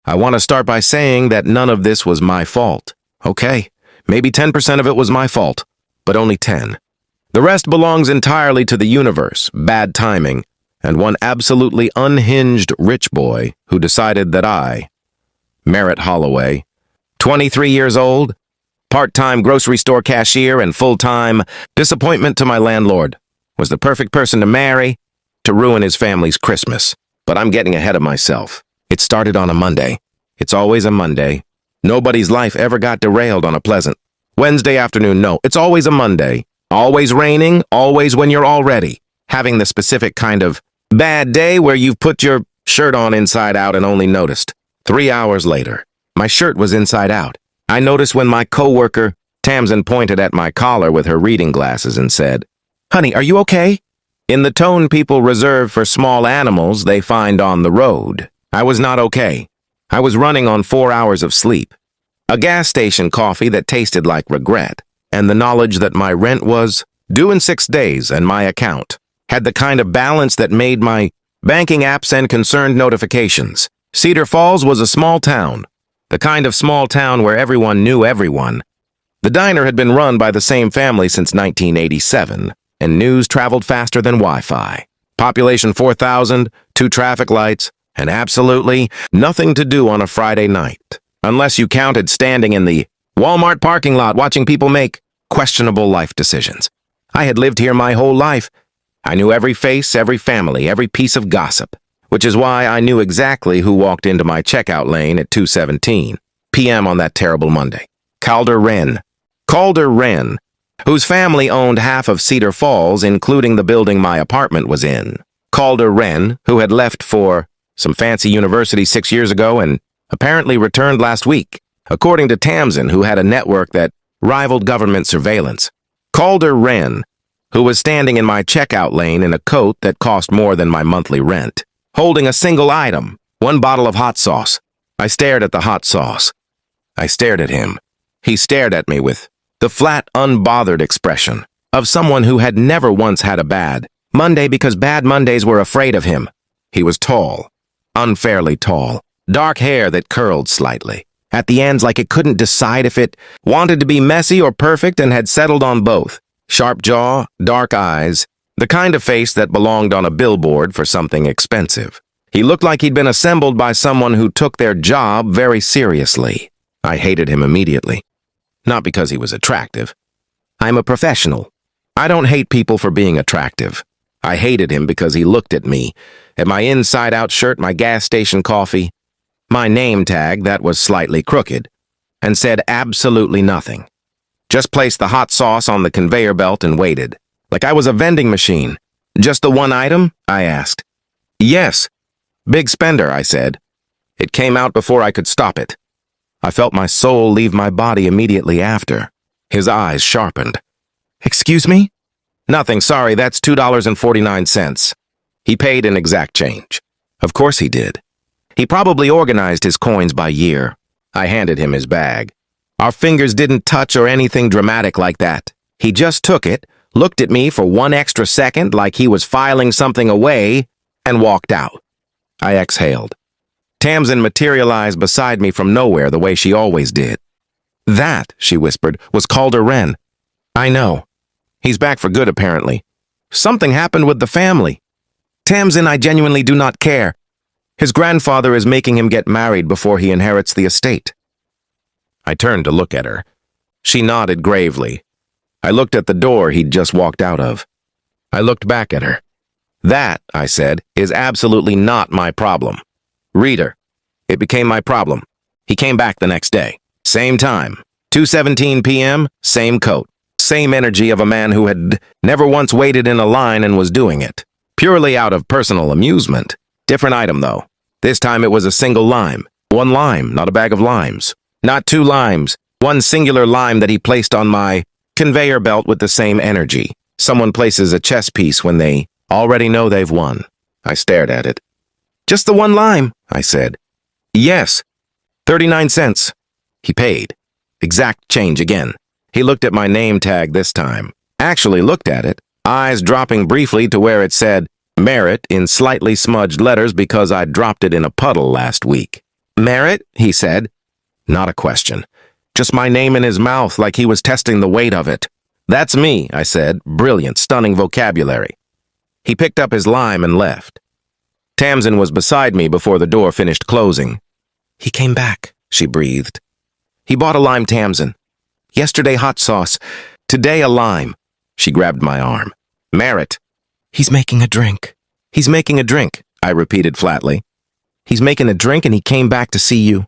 I want to start by saying that none of this was my fault. Okay, maybe 10% of it was my fault, but only 10. The rest belongs entirely to the universe, bad timing, and one absolutely unhinged rich boy who decided that I, Merritt Holloway, 23 years old, part-time grocery store cashier and full-time disappointment to my landlord, was the perfect person to marry to ruin his family's Christmas. But I'm getting ahead of myself. It started on a Monday. It's always a Monday. Nobody's life ever got derailed on a pleasant Wednesday afternoon. No, it's always a Monday. Always raining, always when you're all ready. Having the specific kind of bad day where you've put your shirt on inside out and only noticed 3 hours later. My shirt was inside out. I noticed when my coworker, Tamsin, pointed at my collar with her reading glasses and said, "Honey, are you okay?" In the tone people reserve for small animals they find on the road. I was not okay. I was running on 4 hours of sleep, a gas station coffee that tasted like regret, and the knowledge that my rent was due in 6 days and my account had the kind of balance that made my banking app send concerned notifications. Cedar Falls was a small town, the kind of small town where everyone knew everyone. The diner had been run by the same family since 1987, and news traveled faster than Wi-Fi. Population 4,000, 2 traffic lights, and absolutely nothing to do on a Friday night, unless you counted standing in the Walmart parking lot watching people make questionable life decisions. I had lived here my whole life. I knew every face, every family, every piece of gossip, which is why I knew exactly who walked into my checkout lane at 2:17 p.m. on that terrible Monday. Calder Wren, whose family owned half of Cedar Falls, including the building my apartment was in. Calder Wren, who had left for some fancy university 6 years ago and apparently returned last week, according to Tamsin, who had a network that rivaled government surveillance. Calder Wren, who was standing in my checkout lane in a coat that cost more than my monthly rent, holding a single item, 1 bottle of hot sauce. I stared at the hot sauce. I stared at him. He stared at me with the flat, unbothered expression of someone who had never once had a bad Monday because bad Mondays were afraid of him. He was tall, unfairly tall, dark hair that curled slightly at the ends like it couldn't decide if it wanted to be messy or perfect and had settled on both. Sharp jaw, dark eyes, the kind of face that belonged on a billboard for something expensive. He looked like he'd been assembled by someone who took their job very seriously. I hated him immediately. Not because he was attractive. I'm a professional. I don't hate people for being attractive. I hated him because he looked at me, at my inside-out shirt, my gas station coffee, my name tag that was slightly crooked, and said absolutely nothing. Just placed the hot sauce on the conveyor belt and waited, like I was a vending machine. "Just the one item?" I asked. "Yes." "Big spender," I said. It came out before I could stop it. I felt my soul leave my body immediately after. His eyes sharpened. "Excuse me?" "Nothing, sorry, that's $2.49. He paid in exact change. Of course he did. He probably organized his coins by year. I handed him his bag. Our fingers didn't touch or anything dramatic like that. He just took it, looked at me for 1 extra second like he was filing something away, and walked out. I exhaled. Tamsin materialized beside me from nowhere the way she always did. "That," she whispered, "was Calder Wren." "I know. He's back for good, apparently. Something happened with the family. Tamsin, I genuinely do not care. His grandfather is making him get married before he inherits the estate." I turned to look at her. She nodded gravely. I looked at the door he'd just walked out of. I looked back at her. "That," I said, "is absolutely not my problem." Reader, it became my problem. He came back the next day. Same time, 2:17 p.m., same coat. Same energy of a man who had never once waited in a line and was doing it. Purely out of personal amusement. Different item, though. This time it was a single lime. 1 lime, not a bag of limes. Not 2 limes. 1 singular lime that he placed on my conveyor belt with the same energy. Someone places a chess piece when they already know they've won. I stared at it. "Just the 1 lime," I said. "Yes. 39 cents. He paid. Exact change again. He looked at my name tag this time. Actually looked at it, eyes dropping briefly to where it said Merritt in slightly smudged letters because I dropped it in a puddle last week. Merit? He said. Not a question. Just my name in his mouth like he was testing the weight of it. That's me, I said. Brilliant, stunning vocabulary. He picked up his lime and left. Tamsin was beside me before the door finished closing. He came back, she breathed. He bought a lime Tamsin. Yesterday hot sauce, today a lime. She grabbed my arm. Merit. He's making a drink. He's making a drink, I repeated flatly. He's making a drink and he came back to see you.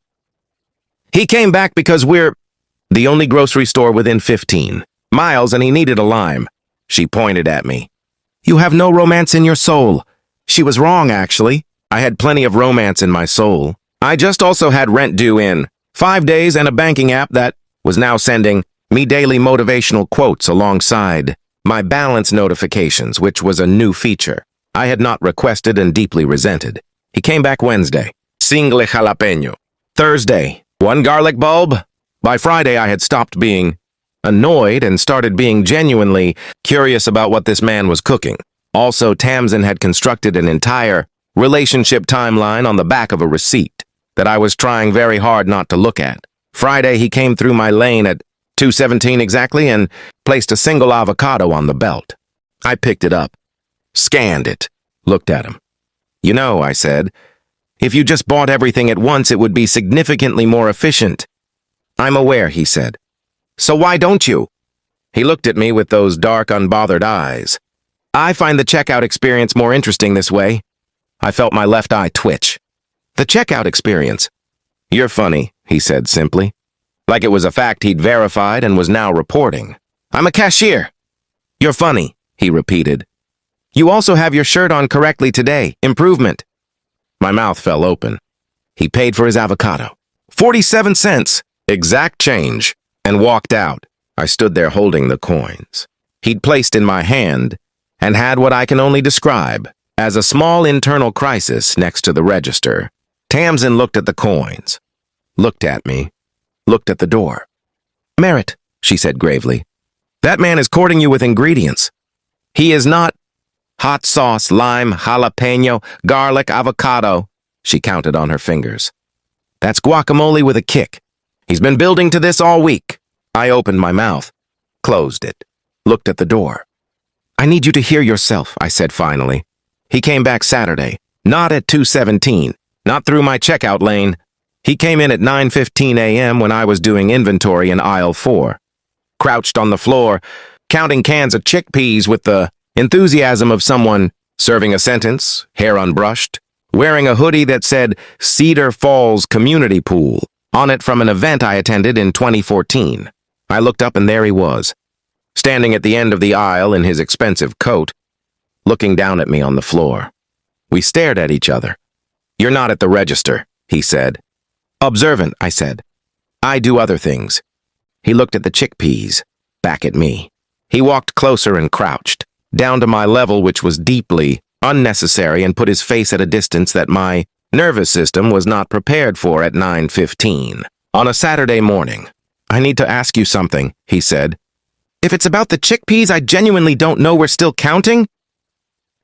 He came back because we're the only grocery store within 15 miles and he needed a lime. She pointed at me. You have no romance in your soul. She was wrong, actually. I had plenty of romance in my soul. I just also had rent due in 5 days and a banking app that was now sending me daily motivational quotes alongside my balance notifications, which was a new feature I had not requested and deeply resented. He came back Wednesday. Single jalapeno. Thursday. 1 garlic bulb. By Friday, I had stopped being annoyed and started being genuinely curious about what this man was cooking. Also, Tamsin had constructed an entire relationship timeline on the back of a receipt that I was trying very hard not to look at. Friday, he came through my lane at 2:17 exactly and placed a single avocado on the belt. I picked it up, scanned it, looked at him. You know, I said, if you just bought everything at once, it would be significantly more efficient. I'm aware, he said. So why don't you? He looked at me with those dark, unbothered eyes. I find the checkout experience more interesting this way. I felt my left eye twitch. The checkout experience. You're funny, he said simply. Like it was a fact he'd verified and was now reporting. I'm a cashier. You're funny, he repeated. You also have your shirt on correctly today. Improvement. My mouth fell open. He paid for his avocado. 47 cents, exact change, and walked out. I stood there holding the coins he'd placed in my hand and had what I can only describe as a small internal crisis next to the register. Tamsin looked at the coins, looked at me, looked at the door. Merit, she said gravely, that man is courting you with ingredients. He is not hot sauce, lime, jalapeno, garlic, avocado. She counted on her fingers. That's guacamole with a kick. He's been building to this all week. I opened my mouth, closed it, looked at the door. I need you to hear yourself, I said finally. He came back Saturday, not at 2:17, not through my checkout lane. He came in at 9:15 a.m. when I was doing inventory in aisle 4. Crouched on the floor, counting cans of chickpeas with the enthusiasm of someone serving a sentence, hair unbrushed, wearing a hoodie that said Cedar Falls Community Pool on it from an event I attended in 2014. I looked up and there he was, standing at the end of the aisle in his expensive coat, looking down at me on the floor. We stared at each other. You're not at the register, he said. Observant, I said. I do other things. He looked at the chickpeas, back at me. He walked closer and crouched, down to my level, which was deeply unnecessary, and put his face at a distance that my nervous system was not prepared for at 9:15. On a Saturday morning, I need to ask you something, he said. If it's about the chickpeas, I genuinely don't know we're still counting.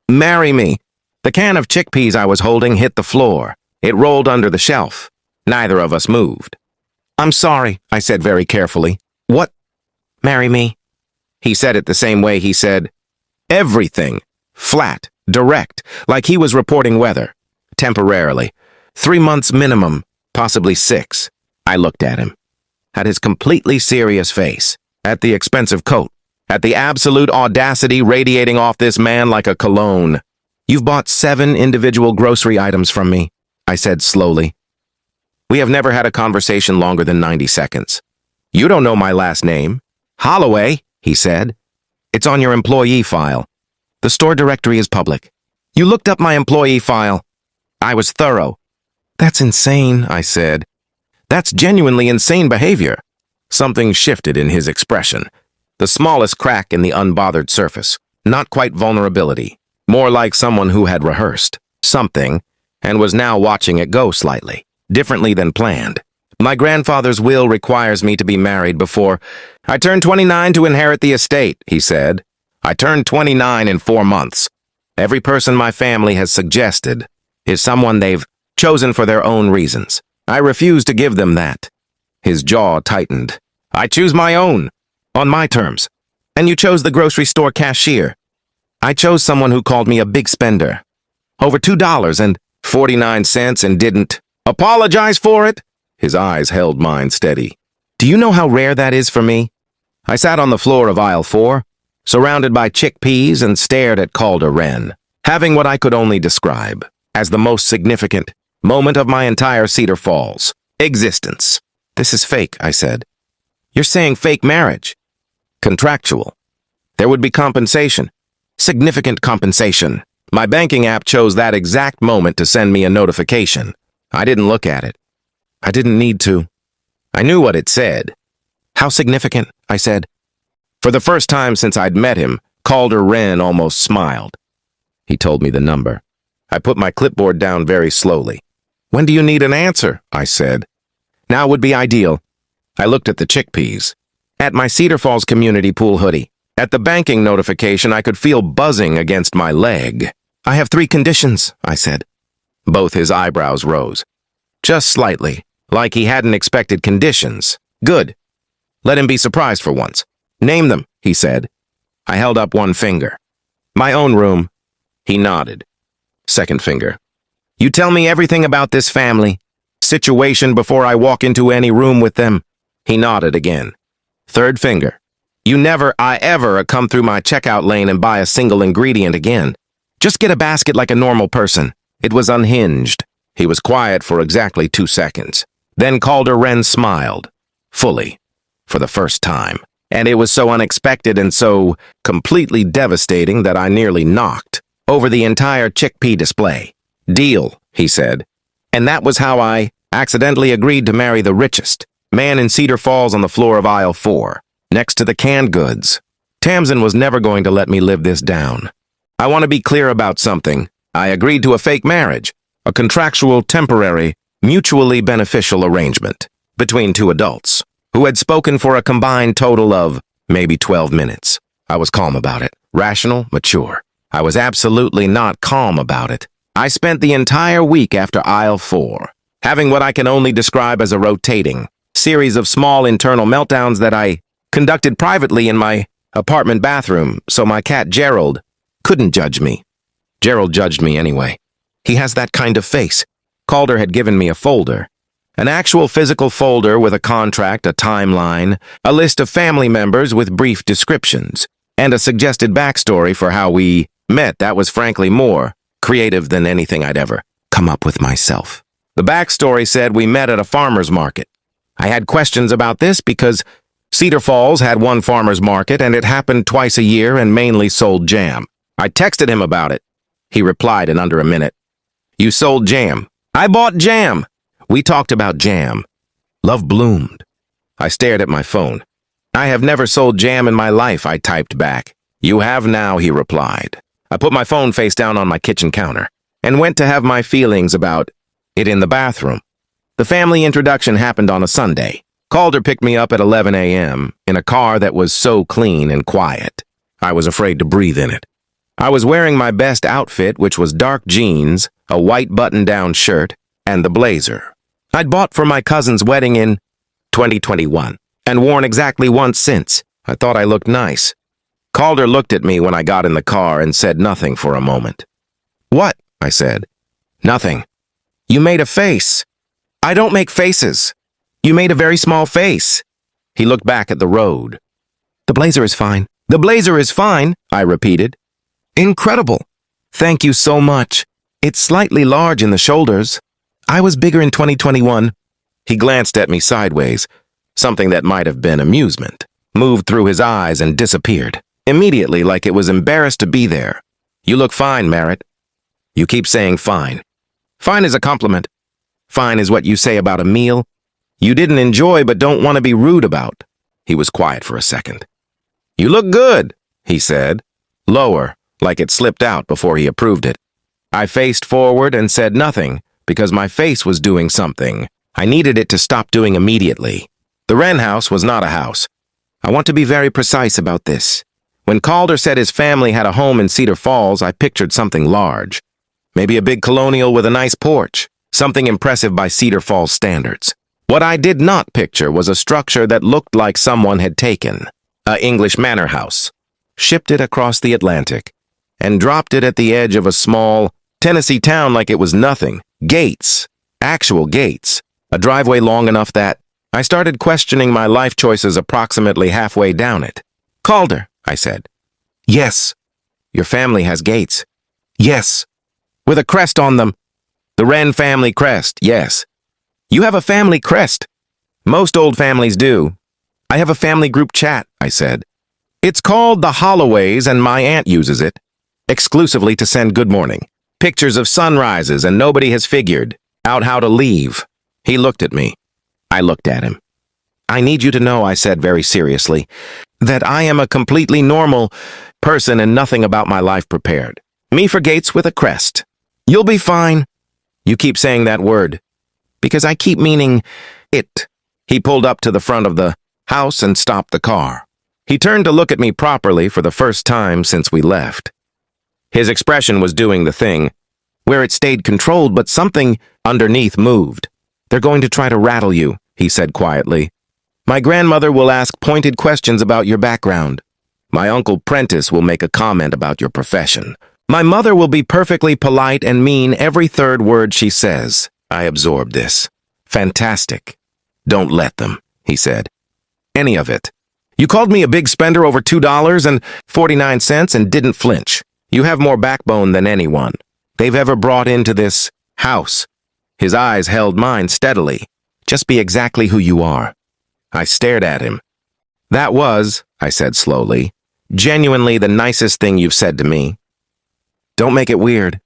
Marry me. The can of chickpeas I was holding hit the floor. It rolled under the shelf. Neither of us moved. I'm sorry, I said very carefully. What? Marry me. He said it the same way he said everything. Flat, direct, like he was reporting weather. Temporarily. 3 months minimum, possibly 6. I looked at him. At his completely serious face. At the expensive coat. At the absolute audacity radiating off this man like a cologne. You've bought 7 individual grocery items from me, I said slowly. We have never had a conversation longer than 90 seconds. You don't know my last name. Holloway, he said. It's on your employee file. The store directory is public. You looked up my employee file. I was thorough. That's insane, I said. That's genuinely insane behavior. Something shifted in his expression. The smallest crack in the unbothered surface. Not quite vulnerability. More like someone who had rehearsed something and was now watching it go slightly, differently than planned. My grandfather's will requires me to be married before I turn 29 to inherit the estate, he said. I turned 29 in 4 months. Every person my family has suggested is someone they've chosen for their own reasons. I refused to give them that. His jaw tightened. I choose my own, on my terms. And you chose the grocery store cashier. I chose someone who called me a big spender. Over $2.49 and didn't apologize for it. His eyes held mine steady. Do you know how rare that is for me? I sat on the floor of aisle 4, surrounded by chickpeas, and stared at Calder Wren, having what I could only describe as the most significant moment of my entire Cedar Falls existence. This is fake, I said. You're saying fake marriage? Contractual. There would be compensation. Significant compensation. My banking app chose that exact moment to send me a notification. I didn't look at it. I didn't need to. I knew what it said. How significant? I said. For the first time since I'd met him, Calder Wren almost smiled. He told me the number. I put my clipboard down very slowly. When do you need an answer? I said. Now would be ideal. I looked at the chickpeas. At my Cedar Falls community pool hoodie. At the banking notification, I could feel buzzing against my leg. I have 3 conditions, I said. Both his eyebrows rose. Just slightly, like he hadn't expected conditions. Good. Let him be surprised for once. Name them, he said. I held up one finger. My own room. He nodded. Second finger. You tell me everything about this family. Situation before I walk into any room with them. He nodded again. Third finger. You never, ever come through my checkout lane and buy a single ingredient again. Just get a basket like a normal person. It was unhinged. He was quiet for exactly 2 seconds. Then Calder Wren smiled. Fully. For the first time. And it was so unexpected and so completely devastating that I nearly knocked over the entire chickpea display. Deal, he said. And that was how I accidentally agreed to marry the richest man in Cedar Falls on the floor of aisle 4, next to the canned goods. Tamsin was never going to let me live this down. I want to be clear about something. I agreed to a fake marriage, a contractual, temporary, mutually beneficial arrangement between 2 adults who had spoken for a combined total of maybe 12 minutes. I was calm about it, rational, mature. I was absolutely not calm about it. I spent the entire week after aisle 4, having what I can only describe as a rotating series of small internal meltdowns that I conducted privately in my apartment bathroom, so my cat Gerald couldn't judge me. Gerald judged me anyway. He has that kind of face. Calder had given me a folder. An actual physical folder with a contract, a timeline, a list of family members with brief descriptions, and a suggested backstory for how we met that was frankly more creative than anything I'd ever come up with myself. The backstory said we met at a farmer's market. I had questions about this because Cedar Falls had one farmer's market and it happened twice a year and mainly sold jam. I texted him about it. He replied in under a minute. You sold jam. I bought jam. We talked about jam. Love bloomed. I stared at my phone. I have never sold jam in my life, I typed back. You have now, he replied. I put my phone face down on my kitchen counter and went to have my feelings about it in the bathroom. The family introduction happened on a Sunday. Calder picked me up at 11 a.m. in a car that was so clean and quiet. I was afraid to breathe in it. I was wearing my best outfit, which was dark jeans, a white button-down shirt, and the blazer I'd bought for my cousin's wedding in 2021 and worn exactly once since. I thought I looked nice. Calder looked at me when I got in the car and said nothing for a moment. What? I said. Nothing. You made a face. I don't make faces. You made a very small face. He looked back at the road. The blazer is fine. The blazer is fine, I repeated. Incredible. Thank you so much. It's slightly large in the shoulders. I was bigger in 2021. He glanced at me sideways. Something that might have been amusement moved through his eyes and disappeared. Immediately, like it was embarrassed to be there. You look fine, Merritt. You keep saying fine. Fine is a compliment. Fine is what you say about a meal you didn't enjoy but don't want to be rude about. He was quiet for a second. You look good, he said. Lower, like it slipped out before he approved it. I faced forward and said nothing because my face was doing something I needed it to stop doing immediately. The Wren house was not a house. I want to be very precise about this. When Calder said his family had a home in Cedar Falls, I pictured something large. Maybe a big colonial with a nice porch. something impressive by Cedar Falls standards. What I did not picture was a structure that looked like someone had taken an English manor house, shipped it across the Atlantic, and dropped it at the edge of a small Tennessee town like it was nothing. Gates, actual gates, a driveway long enough that I started questioning my life choices approximately halfway down it. "Calder," I said. "Yes." "Your family has gates." "Yes." "With a crest on them." "The Wren family crest, yes." "You have a family crest." "Most old families do." "I have a family group chat," I said. "It's called the Holloways and my aunt uses it, exclusively to send good morning. Pictures of sunrises and nobody has figured out how to leave." He looked at me. I looked at him. "I need you to know," I said very seriously, "that I am a completely normal person and nothing about my life prepared. Me for gates with a crest. You'll be fine." "You keep saying that word." "Because I keep meaning it." He pulled up to the front of the house and stopped the car. He turned to look at me properly for the first time since we left. His expression was doing the thing, where it stayed controlled but something underneath moved. "They're going to try to rattle you," he said quietly. "My grandmother will ask pointed questions about your background. My Uncle Prentice will make a comment about your profession. My mother will be perfectly polite and mean every third word she says." I absorbed this. "Fantastic. Don't let them," he said. "Any of it. You called me a big spender over $2.49 and didn't flinch. You have more backbone than anyone they've ever brought into this house." His eyes held mine steadily. "Just be exactly who you are." I stared at him. "That was," I said slowly, "genuinely the nicest thing you've said to me." "Don't make it weird."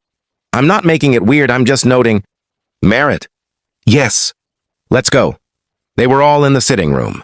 "I'm not making it weird, I'm just noting." "Merit." "Yes." "Let's go." They were all in the sitting room.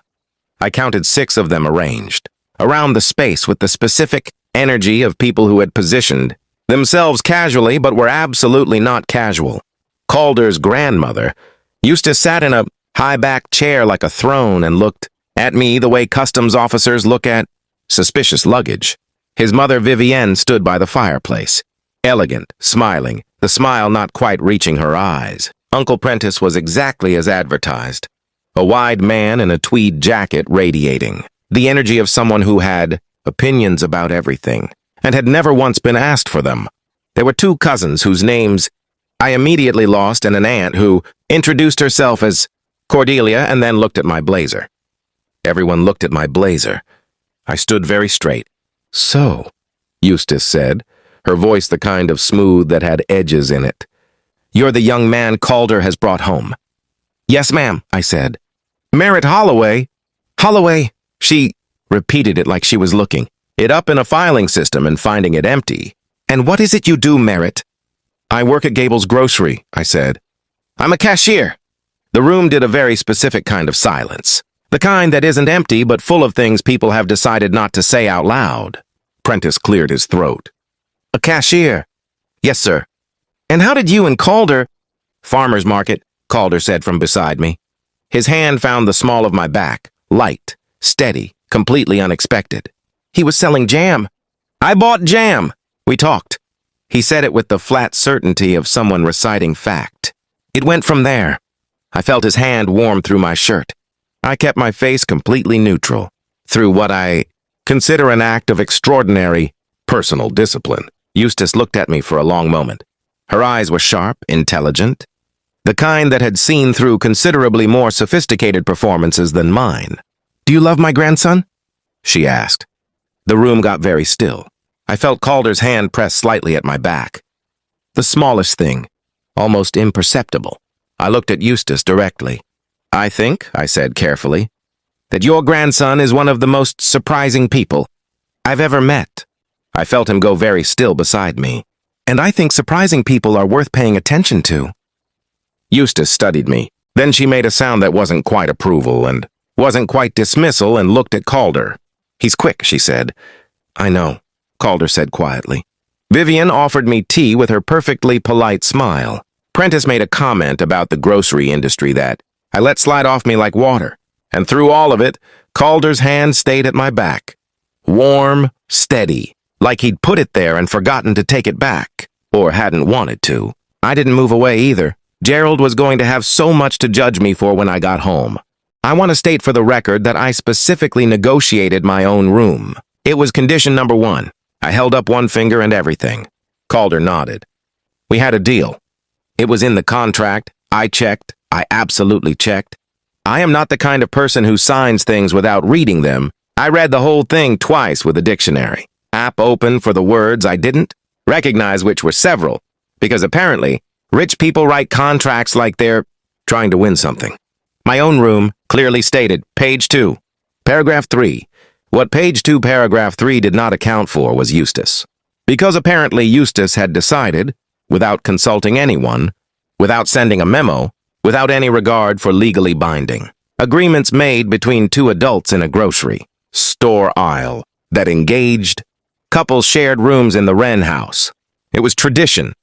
I counted 6 of them arranged around the space with the specific energy of people who had positioned themselves casually but were absolutely not casual. Calder's grandmother, Eustace, sat in a high-backed chair like a throne and looked at me the way customs officers look at suspicious luggage. His mother, Vivienne, stood by the fireplace, elegant, smiling, the smile not quite reaching her eyes. Uncle Prentice was exactly as advertised, a wide man in a tweed jacket radiating the energy of someone who had opinions about everything and had never once been asked for them. There were 2 cousins whose names I immediately lost and an aunt who introduced herself as Cordelia and then looked at my blazer. Everyone looked at my blazer. I stood very straight. "So," Eustace said, her voice the kind of smooth that had edges in it, "you're the young man Calder has brought home." "Yes, ma'am," I said. "Merritt Holloway." "Holloway," she repeated it like she was looking it up in a filing system and finding it empty. "And what is it you do, Merritt?" "I work at Gable's Grocery," I said. "I'm a cashier." The room did a very specific kind of silence, the kind that isn't empty but full of things people have decided not to say out loud. Prentice cleared his throat. "A cashier?" "Yes, sir." "And how did you and Calder—" "Farmer's market," Calder said from beside me. His hand found the small of my back, light, steady, completely unexpected. "He was selling jam." "I bought jam." We talked. He said it with the flat certainty of someone reciting fact. It went from there. I felt his hand warm through my shirt. I kept my face completely neutral, through what I consider an act of extraordinary personal discipline. Eustace looked at me for a long moment. Her eyes were sharp, intelligent, the kind that had seen through considerably more sophisticated performances than mine. "Do you love my grandson?" she asked. The room got very still. I felt Calder's hand press slightly at my back. The smallest thing, almost imperceptible. I looked at Eustace directly. "I think," I said carefully, "that your grandson is one of the most surprising people I've ever met." I felt him go very still beside me. "And I think surprising people are worth paying attention to." Eustace studied me. Then she made a sound that wasn't quite approval and wasn't quite dismissal and looked at Calder. "He's quick," she said. "I know," Calder said quietly. Vivian offered me tea with her perfectly polite smile. Prentice made a comment about the grocery industry that I let slide off me like water, and through all of it, Calder's hand stayed at my back. Warm, steady, like he'd put it there and forgotten to take it back, or hadn't wanted to. I didn't move away either. Gerald was going to have so much to judge me for when I got home. I want to state for the record that I specifically negotiated my own room. It was condition number 1. I held up one finger and everything. Calder nodded. We had a deal. It was in the contract. I checked. I absolutely checked. I am not the kind of person who signs things without reading them. I read the whole thing twice with a dictionary. App open for the words I didn't recognize, which were several, because apparently rich people write contracts like they're trying to win something. My own room, clearly stated, page 2. Paragraph 3. What page 2, paragraph 3 did not account for was Eustace. Because apparently Eustace had decided, without consulting anyone, without sending a memo, without any regard for legally binding, agreements made between two adults in a grocery store aisle that engaged. Couples shared rooms in the Wren house. It was tradition.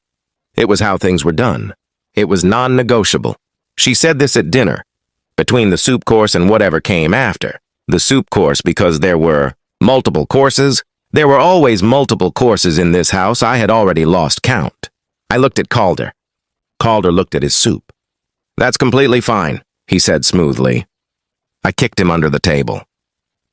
It was how things were done. It was non-negotiable. She said this at dinner, between the soup course and whatever came after. The soup course because there were multiple courses. There were always multiple courses in this house. I had already lost count. I looked at Calder. Calder looked at his soup. That's completely fine, he said smoothly. I kicked him under the table.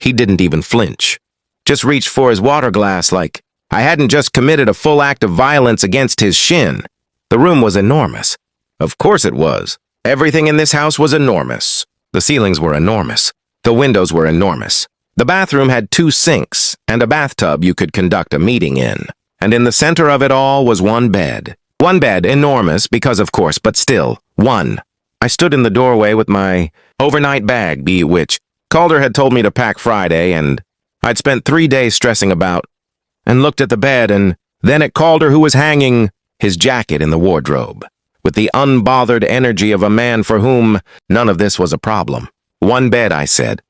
He didn't even flinch. Just reached for his water glass like I hadn't just committed a full act of violence against his shin. The room was enormous. Of course it was. Everything in this house was enormous. The ceilings were enormous. The windows were enormous. The bathroom had 2 sinks and a bathtub you could conduct a meeting in. And in the center of it all was one bed. One bed, enormous because of course, but still, one. I stood in the doorway with my overnight bag, which Calder had told me to pack Friday, and I'd spent 3 days stressing about, and looked at the bed and then at Calder, who was hanging his jacket in the wardrobe, with the unbothered energy of a man for whom none of this was a problem. One bed, I said.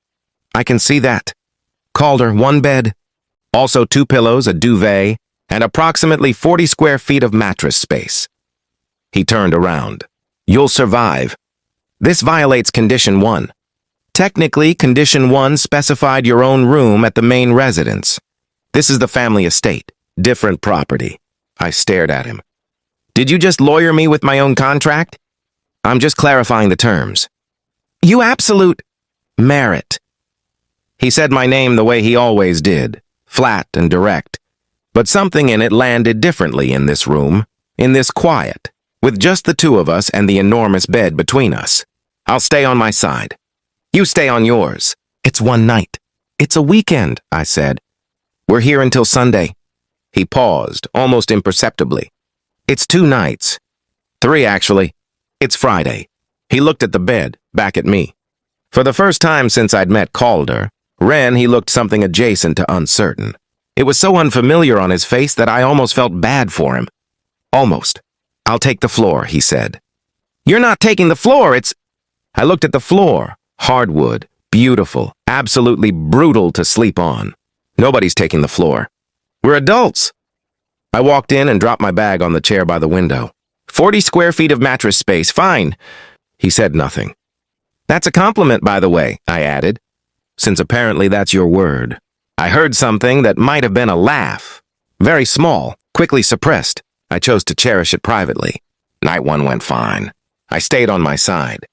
I can see that. Calder, one bed. Also 2 pillows, a duvet, and approximately 40 square feet of mattress space. He turned around. You'll survive. This violates Condition 1. Technically, Condition 1 specified your own room at the main residence. This is the family estate. Different property. I stared at him. Did you just lawyer me with my own contract? I'm just clarifying the terms. You absolute merit. He said my name the way he always did, flat and direct. But something in it landed differently in this room, in this quiet, with just the 2 of us and the enormous bed between us. I'll stay on my side. You stay on yours. It's one night. It's a weekend, I said. We're here until Sunday. He paused, almost imperceptibly. It's 2 nights. 3, actually. It's Friday. He looked at the bed, back at me. For the first time since I'd met Calder, he looked something adjacent to uncertain. It was so unfamiliar on his face that I almost felt bad for him. Almost. I'll take the floor, he said. You're not taking the floor, it's... I looked at the floor. Hardwood, beautiful, absolutely brutal to sleep on. Nobody's taking the floor. We're adults. I walked in and dropped my bag on the chair by the window. 40 square feet of mattress space, fine. He said nothing. That's a compliment, by the way, I added, since apparently that's your word. I heard something that might have been a laugh. Very small, quickly suppressed. I chose to cherish it privately. Night 1 went fine. I stayed on my side.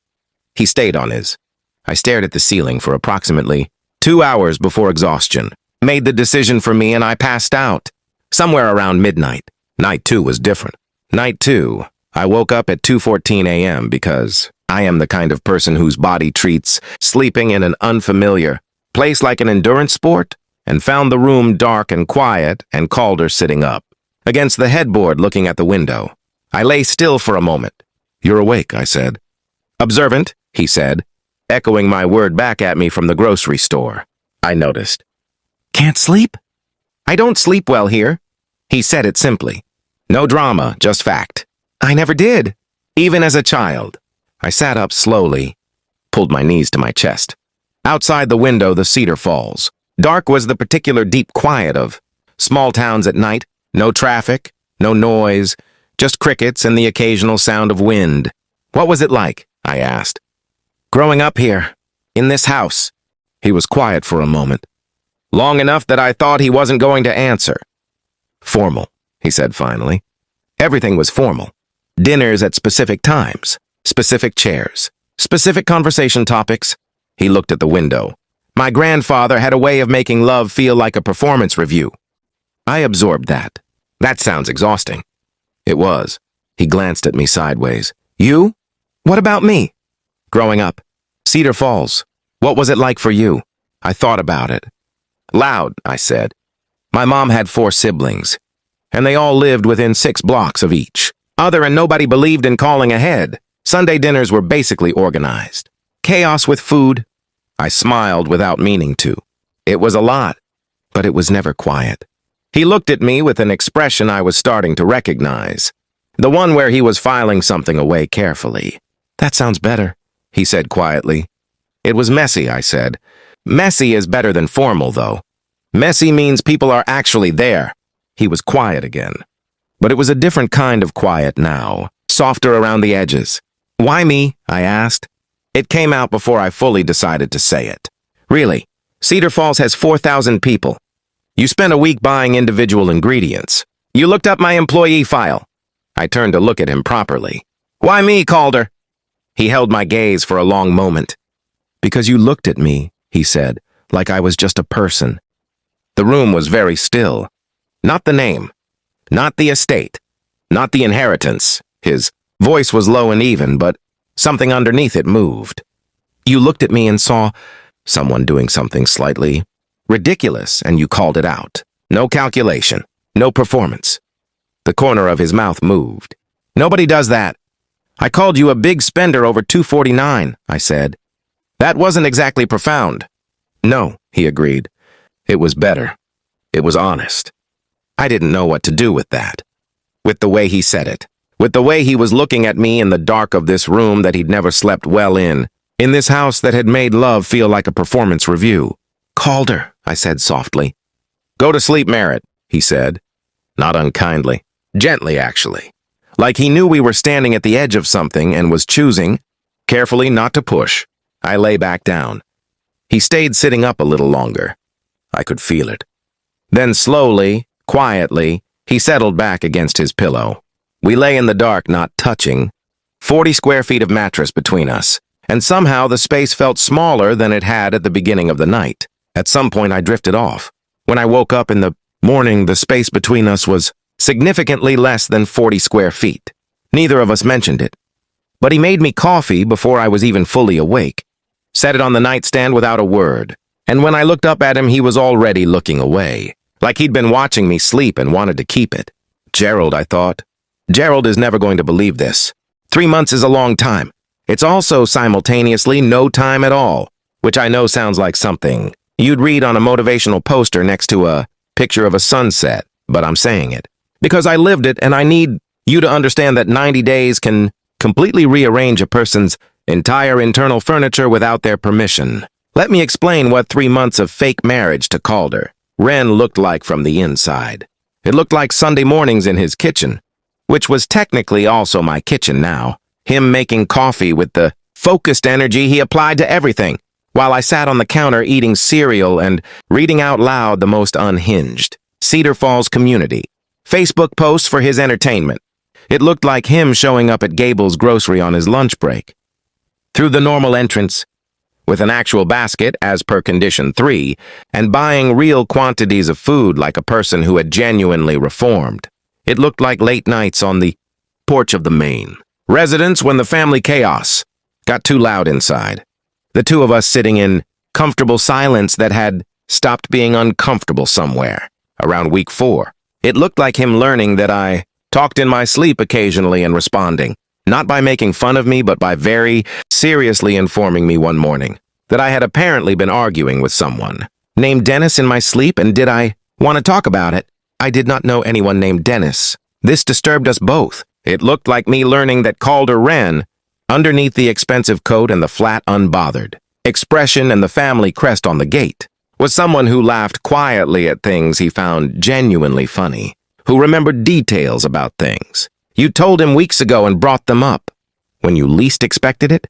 He stayed on his. I stared at the ceiling for approximately 2 hours before exhaustion, made the decision for me, and I passed out. Somewhere around midnight. Night 2 was different. Night 2, I woke up at 2:14 a.m. because I am the kind of person whose body treats sleeping in an unfamiliar place like an endurance sport, and found the room dark and quiet and Calder sitting up, against the headboard looking at the window. I lay still for a moment. You're awake, I said. Observant, he said, echoing my word back at me from the grocery store. I noticed. Can't sleep? I don't sleep well here. He said it simply. No drama, just fact. I never did, even as a child. I sat up slowly, pulled my knees to my chest. Outside the window, the cedar falls. Dark was the particular deep quiet of small towns at night. No traffic, no noise, just crickets and the occasional sound of wind. What was it like? I asked. Growing up here, in this house. He was quiet for a moment. Long enough that I thought he wasn't going to answer. Formal, he said finally. Everything was formal. Dinners at specific times, specific chairs, specific conversation topics. He looked at the window. My grandfather had a way of making love feel like a performance review. I absorbed that. That sounds exhausting. It was. He glanced at me sideways. You? What about me? Growing up. Cedar Falls. What was it like for you? I thought about it. Loud, I said. My mom had 4 siblings, and they all lived within 6 blocks of each. Other and nobody believed in calling ahead. Sunday dinners were basically organized. Chaos with food. I smiled without meaning to. It was a lot, but it was never quiet. He looked at me with an expression I was starting to recognize. The one where he was filing something away carefully. That sounds better, he said quietly. It was messy, I said. Messy is better than formal, though. Messy means people are actually there. He was quiet again. But it was a different kind of quiet now, softer around the edges. Why me? I asked. It came out before I fully decided to say it. Really, Cedar Falls has 4,000 people. You spent a week buying individual ingredients. You looked up my employee file. I turned to look at him properly. Why me, Calder? He held my gaze for a long moment. Because you looked at me, he said, like I was just a person. The room was very still. Not the name. Not the estate. Not the inheritance. His voice was low and even, but something underneath it moved. You looked at me and saw someone doing something slightly ridiculous, and you called it out. No calculation. No performance. The corner of his mouth moved. Nobody does that. I called you a big spender over $249, I said. That wasn't exactly profound. No, he agreed. It was better. It was honest. I didn't know what to do with that. With the way he said it. With the way he was looking at me in the dark of this room that he'd never slept well in this house that had made love feel like a performance review. Calder, I said softly. Go to sleep, Merritt, he said. Not unkindly. Gently, actually. Like he knew we were standing at the edge of something and was choosing, carefully not to push. I lay back down. He stayed sitting up a little longer. I could feel it. Then slowly, quietly, he settled back against his pillow. We lay in the dark, not touching. 40 square feet of mattress between us, and somehow the space felt smaller than it had at the beginning of the night. At some point I drifted off. When I woke up in the morning, the space between us was significantly less than 40 square feet. Neither of us mentioned it. But he made me coffee before I was even fully awake. Set it on the nightstand without a word. And when I looked up at him, he was already looking away. Like he'd been watching me sleep and wanted to keep it. Gerald, I thought. Gerald is never going to believe this. 3 months is a long time. It's also simultaneously no time at all, which I know sounds like something you'd read on a motivational poster next to a picture of a sunset, but I'm saying it because I lived it, and I need you to understand that 90 days can completely rearrange a person's entire internal furniture without their permission. Let me explain what 3 months of fake marriage to Calder, Ren, looked like from the inside. It looked like Sunday mornings in his kitchen, which was technically also my kitchen now. Him making coffee with the focused energy he applied to everything, while I sat on the counter eating cereal and reading out loud the most unhinged Cedar Falls community Facebook posts for his entertainment. It looked like him showing up at Gable's grocery on his lunch break. Through the normal entrance, with an actual basket as per condition 3, and buying real quantities of food like a person who had genuinely reformed. It looked like late nights on the porch of the main residence when the family chaos got too loud inside. The two of us sitting in comfortable silence that had stopped being uncomfortable somewhere, around week 4. It looked like him learning that I talked in my sleep occasionally and responding, not by making fun of me, but by very seriously informing me one morning that I had apparently been arguing with someone named Dennis in my sleep, and did I want to talk about it? I did not know anyone named Dennis. This disturbed us both. It looked like me learning that Calder Ren, underneath the expensive coat and the flat unbothered expression and the family crest on the gate, was someone who laughed quietly at things he found genuinely funny, who remembered details about things you told him weeks ago and brought them up when you least expected it,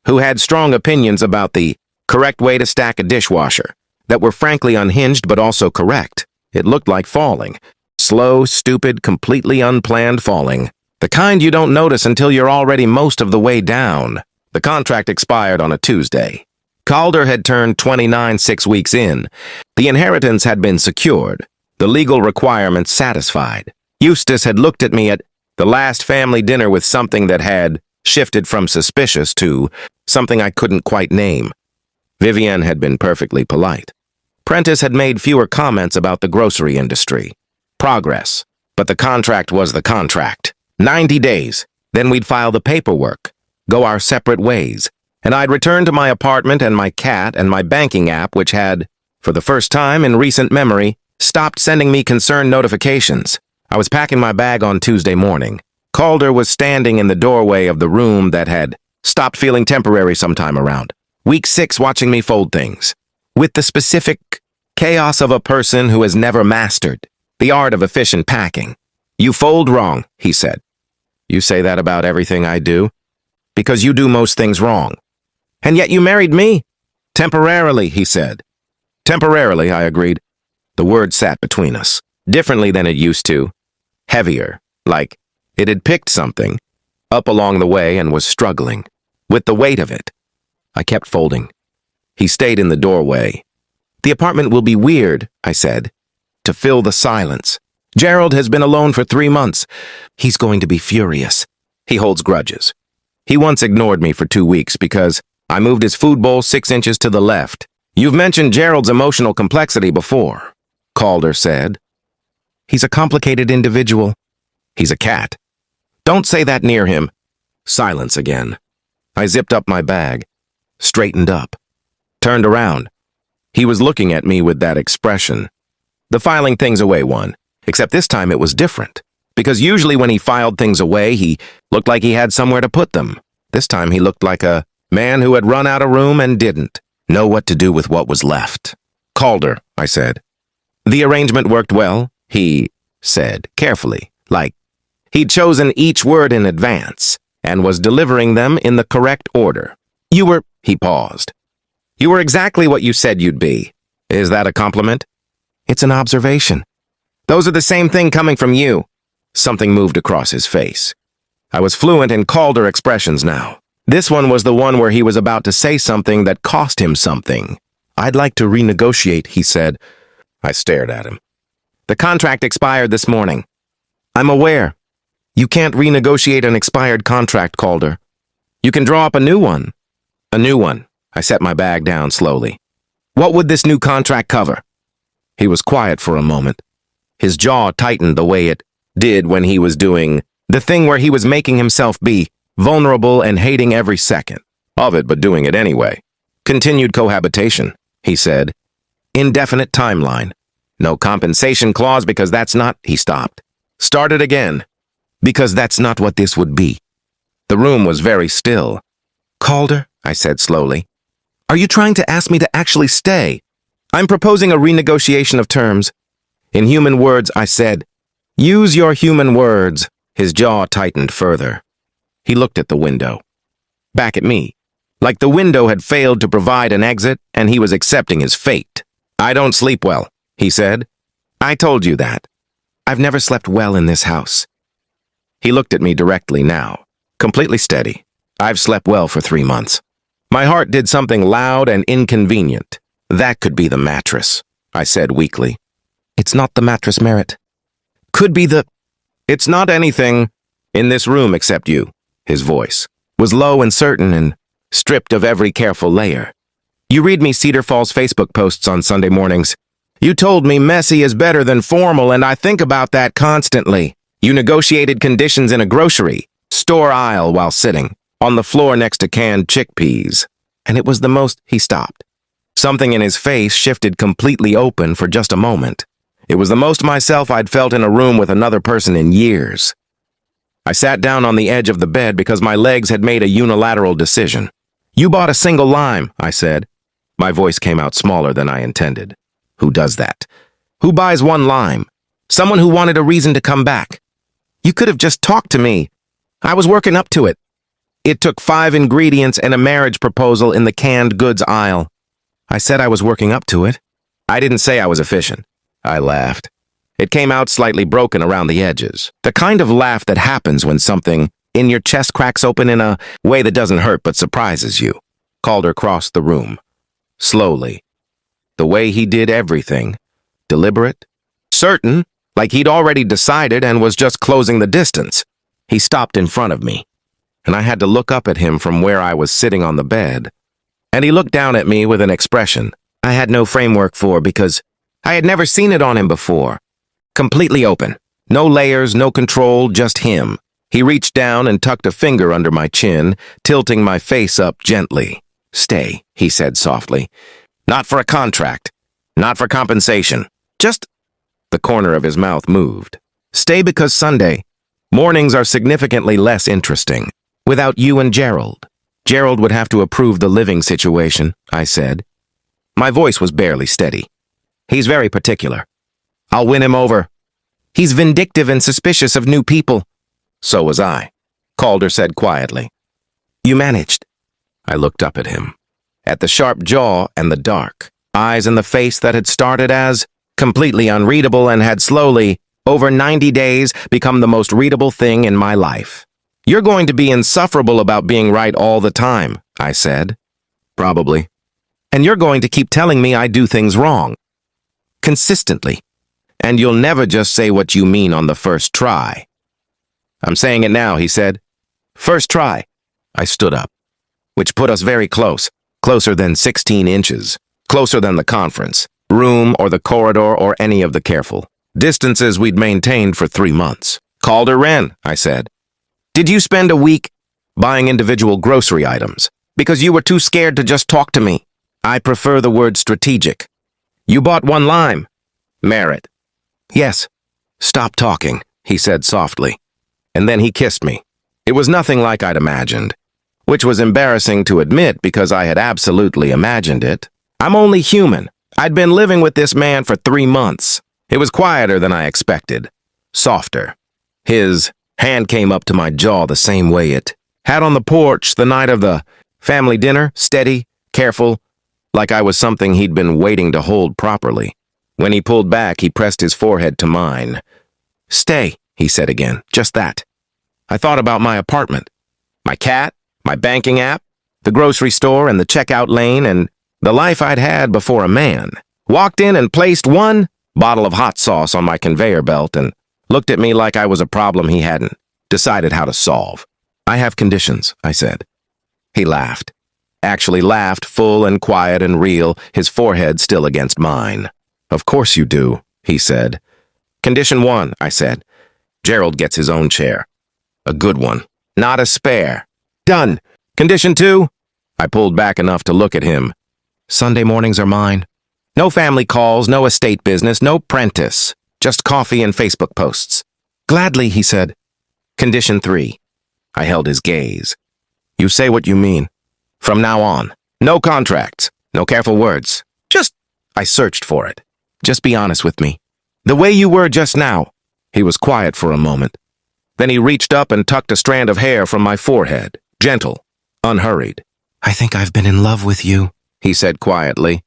who had strong opinions about the correct way to stack a dishwasher that were frankly unhinged but also correct. It looked like falling. Slow, stupid, completely unplanned falling. The kind you don't notice until you're already most of the way down. The contract expired on a Tuesday. Calder had turned 29 6 weeks in. The inheritance had been secured. The legal requirements satisfied. Eustace had looked at me at the last family dinner with something that had shifted from suspicious to something I couldn't quite name. Vivienne had been perfectly polite. Prentice had made fewer comments about the grocery industry. Progress. But the contract was the contract. 90 days. Then we'd file the paperwork, go our separate ways, and I'd return to my apartment and my cat and my banking app, which had, for the first time in recent memory, stopped sending me concerned notifications. I was packing my bag on Tuesday morning. Calder was standing in the doorway of the room that had stopped feeling temporary sometime around week 6, watching me fold things, with the specific chaos of a person who has never mastered the art of efficient packing. "You fold wrong," he said. "You say that about everything I do? Because you do most things wrong. And yet you married me." "Temporarily," he said. "Temporarily," I agreed. The word sat between us, differently than it used to. Heavier, like it had picked something up along the way and was struggling with the weight of it. I kept folding. He stayed in the doorway. "The apartment will be weird," I said, to fill the silence. "Gerald has been alone for 3 months. He's going to be furious. He holds grudges. He once ignored me for 2 weeks because I moved his food bowl 6 inches to the left. You've mentioned Gerald's emotional complexity before," Calder said. "He's a complicated individual. He's a cat. Don't say that near him." Silence again. I zipped up my bag, straightened up, turned around. He was looking at me with that expression. The filing things away one, except this time it was different. Because usually when he filed things away, he looked like he had somewhere to put them. This time he looked like a man who had run out of room and didn't know what to do with what was left. "Calder," I said. "The arrangement worked well," he said, carefully, like he'd chosen each word in advance and was delivering them in the correct order. He paused. "You were exactly what you said you'd be. Is that a compliment?" "It's an observation." "Those are the same thing coming from you." Something moved across his face. I was fluent in Calder expressions now. This one was the one where he was about to say something that cost him something. "I'd like to renegotiate," he said. I stared at him. "The contract expired this morning." "I'm aware. You can't renegotiate an expired contract, Calder. You can draw up a new one." "A new one." I set my bag down slowly. "What would this new contract cover?" He was quiet for a moment. His jaw tightened the way it did when he was doing the thing where he was making himself be vulnerable and hating every second of it, but doing it anyway. "Continued cohabitation," he said. "Indefinite timeline. No compensation clause because that's not—" He stopped. "Started again. Because that's not what this would be." The room was very still. "Calder," I said slowly, "are you trying to ask me to actually stay?" "I'm proposing a renegotiation of terms." In human words, I said. "Use your human words." His jaw tightened further. He looked at the window. Back at me. Like the window had failed to provide an exit and he was accepting his fate. "I don't sleep well," he said. "I told you that. I've never slept well in this house." He looked at me directly now, completely steady. "I've slept well for 3 months." My heart did something loud and inconvenient. "That could be the mattress," I said weakly. "It's not the mattress, Merritt. Could be the—" "It's not anything in this room except you." His voice was low and certain and stripped of every careful layer. "You read me Cedar Falls Facebook posts on Sunday mornings. You told me messy is better than formal, and I think about that constantly. You negotiated conditions in a grocery store aisle while sitting on the floor next to canned chickpeas. And it was the most—" He stopped. Something in his face shifted completely open for just a moment. It was the most myself I'd felt in a room with another person in years. I sat down on the edge of the bed because my legs had made a unilateral decision. "You bought a single lime," I said. My voice came out smaller than I intended. "Who does that? Who buys one lime? Someone who wanted a reason to come back. You could have just talked to me. I was working up to it. It took 5 ingredients and a marriage proposal in the canned goods aisle." I said I was working up to it. I didn't say I was efficient. I laughed. It came out slightly broken around the edges. The kind of laugh that happens when something in your chest cracks open in a way that doesn't hurt but surprises you. Calder crossed the room. Slowly. The way he did everything. Deliberate. Certain, like he'd already decided and was just closing the distance. He stopped in front of me, and I had to look up at him from where I was sitting on the bed. And he looked down at me with an expression I had no framework for because I had never seen it on him before. Completely open. No layers, no control, just him. He reached down and tucked a finger under my chin, tilting my face up gently. "Stay," he said softly. "Not for a contract. Not for compensation. Just—" The corner of his mouth moved. "Stay because Sunday mornings are significantly less interesting. Without you and Gerald. Gerald would have to approve the living situation," I said. My voice was barely steady. "He's very particular. I'll win him over. He's vindictive and suspicious of new people." "So was I," Calder said quietly. "You managed." I looked up at him. At the sharp jaw and the dark eyes in the face that had started as completely unreadable and had slowly, over 90 days, become the most readable thing in my life. "You're going to be insufferable about being right all the time," I said. "Probably. And you're going to keep telling me I do things wrong. Consistently. And you'll never just say what you mean on the first try." "I'm saying it now," he said. "First try." I stood up, which put us very close, closer than 16 inches, closer than the conference room or the corridor or any of the careful distances we'd maintained for 3 months. "Calder Wren," I said. "Did you spend a week buying individual grocery items because you were too scared to just talk to me?" "I prefer the word strategic." "You bought 1 lime." "Merit." "Yes." "Stop talking," he said softly. And then he kissed me. It was nothing like I'd imagined, which was embarrassing to admit because I had absolutely imagined it. I'm only human. I'd been living with this man for 3 months. It was quieter than I expected. Softer. His hand came up to my jaw the same way it had on the porch the night of the family dinner, steady, careful, like I was something he'd been waiting to hold properly. When he pulled back, he pressed his forehead to mine. "Stay," he said again, just that. I thought about my apartment, my cat, my banking app, the grocery store and the checkout lane, and the life I'd had before a man. Walked in and placed 1 bottle of hot sauce on my conveyor belt and looked at me like I was a problem he hadn't decided how to solve. "I have conditions," I said. He laughed. Actually laughed, full and quiet and real, his forehead still against mine. "Of course you do," he said. "Condition 1, I said. Gerald gets his own chair. A good one. Not a spare. Done. Condition 2? I pulled back enough to look at him. Sunday mornings are mine. No family calls, no estate business, no prentice. Just coffee and Facebook posts. Gladly, he said. Condition 3. I held his gaze. You say what you mean. From now on. No contracts. No careful words. I searched for it. Just be honest with me. The way you were just now. He was quiet for a moment. Then he reached up and tucked a strand of hair from my forehead. Gentle. Unhurried. I think I've been in love with you, he said quietly.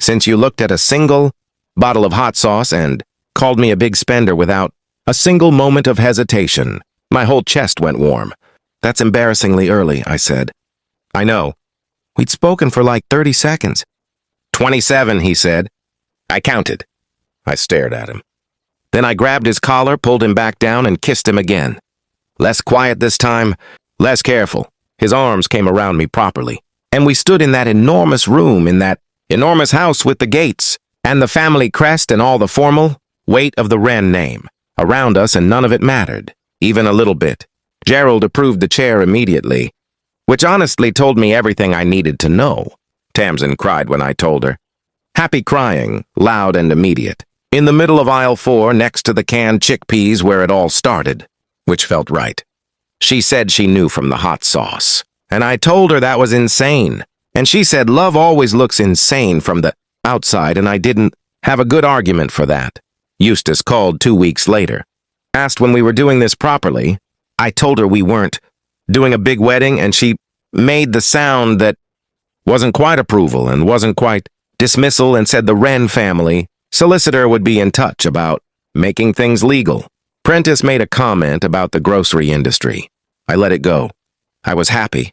Since you looked at a single bottle of hot sauce and called me a big spender without a single moment of hesitation. My whole chest went warm. That's embarrassingly early, I said. I know. We'd spoken for like 30 seconds. 27, he said. I counted. I stared at him. Then I grabbed his collar, pulled him back down, and kissed him again. Less quiet this time, less careful. His arms came around me properly. And we stood in that enormous room, in that enormous house with the gates, and the family crest and all the formal weight of the Wren name. Around us, and none of it mattered, even a little bit. Gerald approved the chair immediately, which honestly told me everything I needed to know. Tamsin cried when I told her. Happy crying, loud and immediate. In the middle of aisle 4, next to the canned chickpeas where it all started, which felt right. She said she knew from the hot sauce, and I told her that was insane. And she said love always looks insane from the outside, and I didn't have a good argument for that. Eustace called 2 weeks later. Asked when we were doing this properly. I told her we weren't doing a big wedding, and she made the sound that wasn't quite approval and wasn't quite dismissal and said the Wren family solicitor would be in touch about making things legal. Prentice made a comment about the grocery industry. I let it go. I was happy.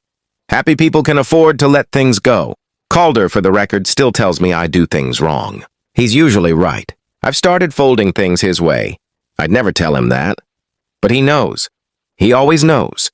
Happy people can afford to let things go. Calder, for the record, still tells me I do things wrong. He's usually right. I've started folding things his way. I'd never tell him that. But he knows. He always knows.